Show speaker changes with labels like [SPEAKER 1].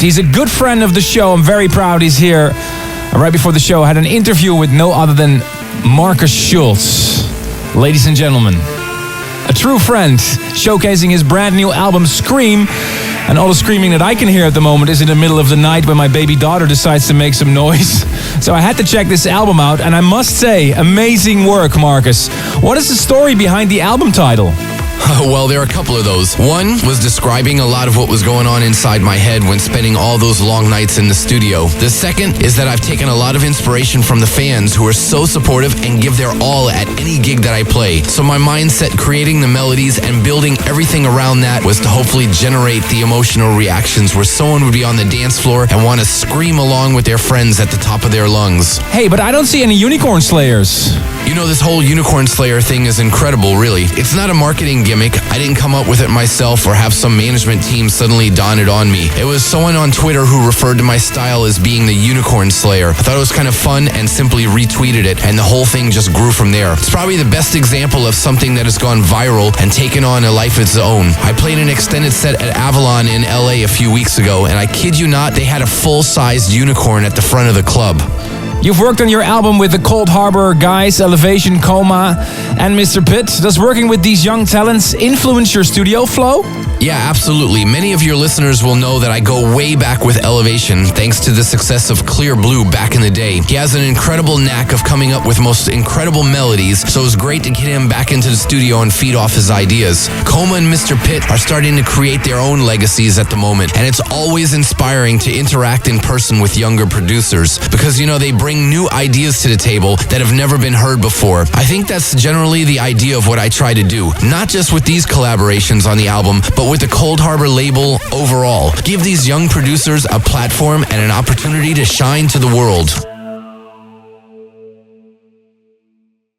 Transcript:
[SPEAKER 1] He's a good friend of the show. I'm very proud he's here. Right before the show, I had an interview with no other than Markus Schulz. Ladies and gentlemen, a true friend, showcasing his brand new album, Scream. And all the screaming that I can hear at the moment is in the middle of the night when my baby daughter decides to make some noise. So I had to check this album out, and I must say, amazing work, Markus. What is the story behind the album title?
[SPEAKER 2] Well, there are a couple of those. One was describing a lot of what was going on inside my head when spending all those long nights in the studio. The second is that I've taken a lot of inspiration from the fans who are so supportive and give their all at any gig that I play. So my mindset creating the melodies and building everything around that was to hopefully generate the emotional reactions where someone would be on the dance floor and want to scream along with their friends at the top of their lungs.
[SPEAKER 1] Hey, but I don't see any Unicorn Slayers.
[SPEAKER 2] You know, this whole Unicorn Slayer thing is incredible, really. It's not a marketing gimmick. I didn't come up with it myself or have some management team suddenly don it on me. It was someone on Twitter who referred to my style as being the Unicorn Slayer. I thought it was kind of fun and simply retweeted it, and the whole thing just grew from there. It's probably the best example of something that has gone viral and taken on a life of its own. I played an extended set at Avalon in LA a few weeks ago, and I kid you not, they had a full-sized unicorn at the front of the club.
[SPEAKER 1] You've worked on your album with the Cold Harbor guys, Elevation, Coma, and Mr. Pitt. Does working with these young talents influence your studio flow?
[SPEAKER 2] Yeah, absolutely. Many of your listeners will know that I go way back with Elevation, thanks to the success of Clear Blue back in the day. He has an incredible knack of coming up with most incredible melodies, so it was great to get him back into the studio and feed off his ideas. Coma and Mr. Pitt are starting to create their own legacies at the moment, and it's always inspiring to interact in person with younger producers, because, you know, they bring new ideas to the table that have never been heard before. I think that's generally the idea of what I try to do, not just with these collaborations on the album, but with the Cold Harbor label overall. Give these young producers a platform and an opportunity to shine to the world.